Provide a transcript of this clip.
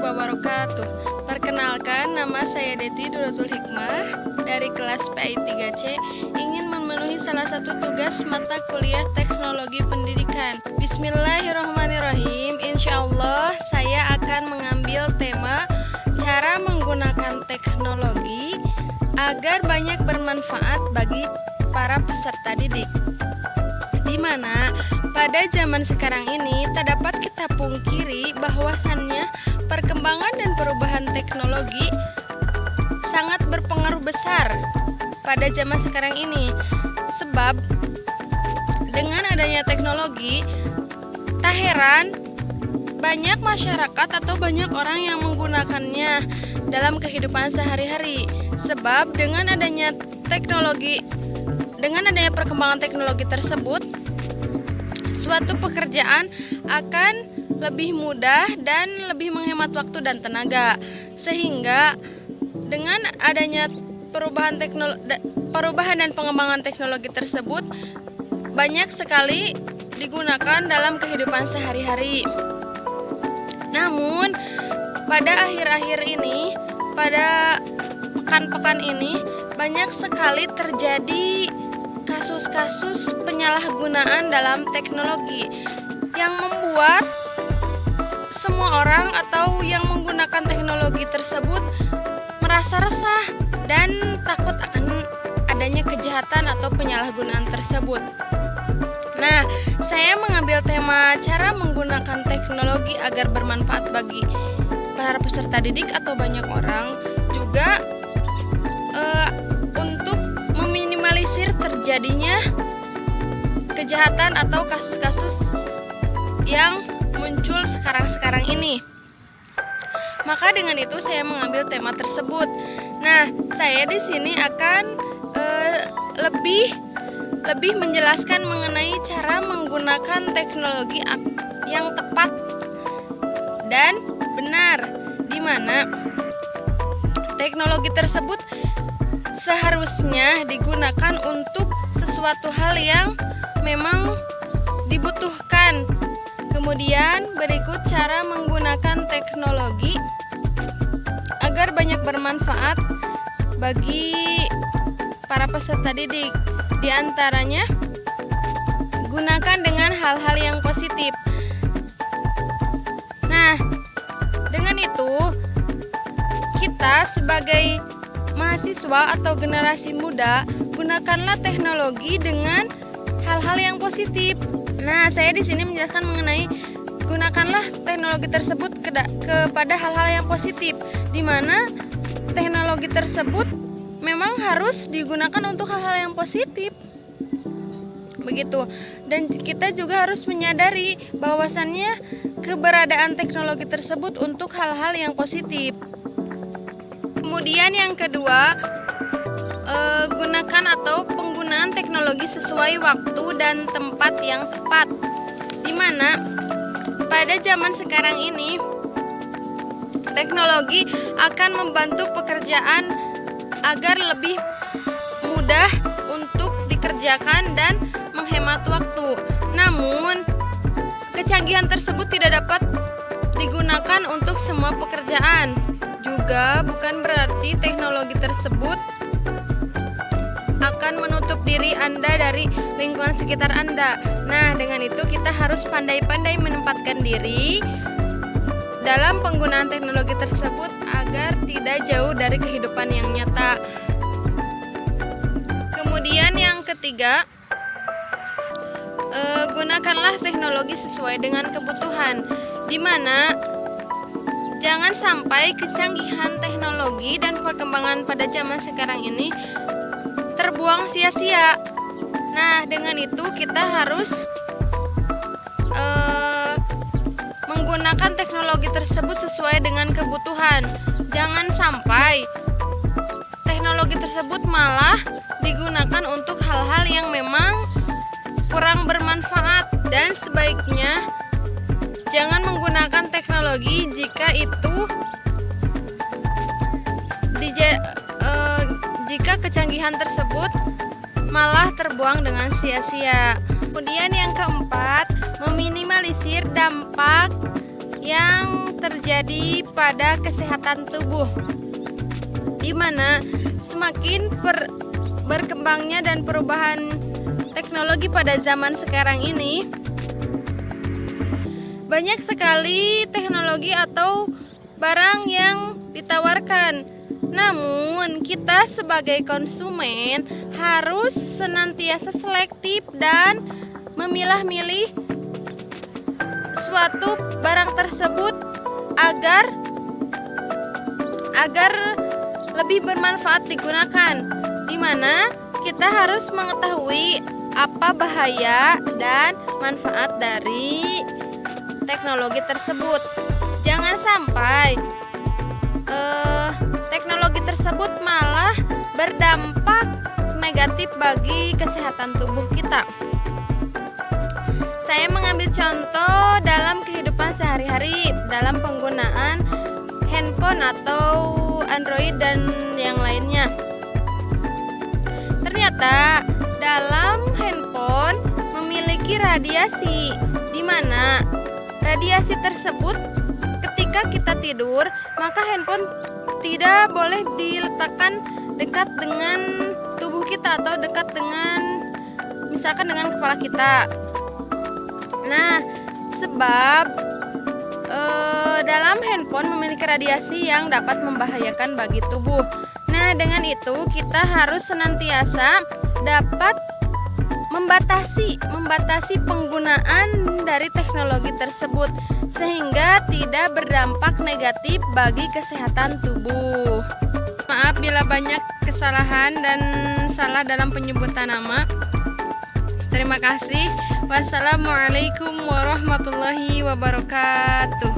wabarakatuh. Perkenalkan, nama saya Deti Duratul Hikmah dari kelas PI 3C, ingin memenuhi salah satu tugas mata kuliah teknologi pendidikan. Bismillahirrahmanirrahim. Insya Allah saya akan mengambil tema cara menggunakan teknologi agar banyak bermanfaat bagi para peserta didik, di mana pada zaman sekarang ini tak dapat kita pungkiri bahwasannya perkembangan dan perubahan teknologi sangat berpengaruh besar pada zaman sekarang ini. Sebab dengan adanya teknologi, tak heran banyak masyarakat atau banyak orang yang menggunakannya dalam kehidupan sehari-hari. Sebab dengan adanya perkembangan teknologi tersebut, suatu pekerjaan akan lebih mudah dan lebih menghemat waktu dan tenaga. Sehingga dengan adanya perubahan dan pengembangan teknologi tersebut banyak sekali digunakan dalam kehidupan sehari-hari. Namun pada akhir-akhir ini, pada pekan-pekan ini, banyak sekali terjadi kasus-kasus penyalahgunaan dalam teknologi yang membuat semua orang atau yang menggunakan teknologi tersebut merasa resah dan takut akan adanya kejahatan atau penyalahgunaan tersebut. Nah, saya mengambil tema cara menggunakan teknologi agar bermanfaat bagi para peserta didik atau banyak orang, juga untuk meminimalisir terjadinya kejahatan atau kasus-kasus yang muncul sekarang-sekarang ini. Maka dengan itu saya mengambil tema tersebut. Nah, saya di sini akan lebih menjelaskan mengenai cara menggunakan teknologi yang tepat dan benar, di mana teknologi tersebut seharusnya digunakan untuk sesuatu hal yang memang dibutuhkan. Kemudian berikut cara menggunakan teknologi agar banyak bermanfaat bagi para peserta didik. Di antaranya, gunakan dengan hal-hal yang positif. Nah, dengan itu kita sebagai mahasiswa atau generasi muda, gunakanlah teknologi dengan hal-hal yang positif. Nah, saya di sini menjelaskan mengenai gunakanlah teknologi tersebut kepada hal-hal yang positif, di mana teknologi tersebut memang harus digunakan untuk hal-hal yang positif. Begitu. Dan kita juga harus menyadari bahwasannya keberadaan teknologi tersebut untuk hal-hal yang positif. Kemudian yang kedua, gunakan atau penggunaan teknologi sesuai waktu dan tempat yang tepat, di mana pada zaman sekarang ini teknologi akan membantu pekerjaan agar lebih mudah untuk dikerjakan dan menghemat waktu. Namun kecanggihan tersebut tidak dapat digunakan untuk semua pekerjaan. Juga bukan berarti teknologi tersebut akan menutup diri Anda dari lingkungan sekitar Anda. Nah, dengan itu kita harus pandai-pandai menempatkan diri dalam penggunaan teknologi tersebut agar tidak jauh dari kehidupan yang nyata. Kemudian yang ketiga, gunakanlah teknologi sesuai dengan kebutuhan, di mana jangan sampai kecanggihan teknologi dan perkembangan pada zaman sekarang ini terbuang sia-sia. Nah, dengan itu kita harus menggunakan teknologi tersebut sesuai dengan kebutuhan. Jangan sampai teknologi tersebut malah digunakan untuk hal-hal yang memang kurang bermanfaat, dan sebaiknya jangan menggunakan teknologi jika jika kecanggihan tersebut malah terbuang dengan sia-sia. Kemudian yang keempat, meminimalisir dampak yang terjadi pada kesehatan tubuh, di mana semakin berkembangnya dan perubahan teknologi pada zaman sekarang ini, banyak sekali teknologi atau barang yang ditawarkan. Namun kita sebagai konsumen harus senantiasa selektif dan memilah-milih suatu barang tersebut agar lebih bermanfaat digunakan, di mana kita harus mengetahui apa bahaya dan manfaat dari teknologi tersebut. Jangan sampai teknologi tersebut malah berdampak negatif bagi kesehatan tubuh kita. Saya mengambil contoh dalam kehidupan sehari-hari dalam penggunaan handphone atau Android dan yang lainnya. Ternyata dalam handphone memiliki radiasi, di mana radiasi tersebut ketika kita tidur, maka handphone tidak boleh diletakkan dekat dengan tubuh kita atau dekat dengan misalkan dengan kepala kita. Nah, sebab dalam handphone memiliki radiasi yang dapat membahayakan bagi tubuh. Nah, dengan itu kita harus senantiasa dapat membatasi penggunaan dari teknologi tersebut sehingga tidak berdampak negatif bagi kesehatan tubuh. Maaf bila banyak kesalahan dan salah dalam penyebutan nama. Terima kasih. Wassalamualaikum warahmatullahi wabarakatuh.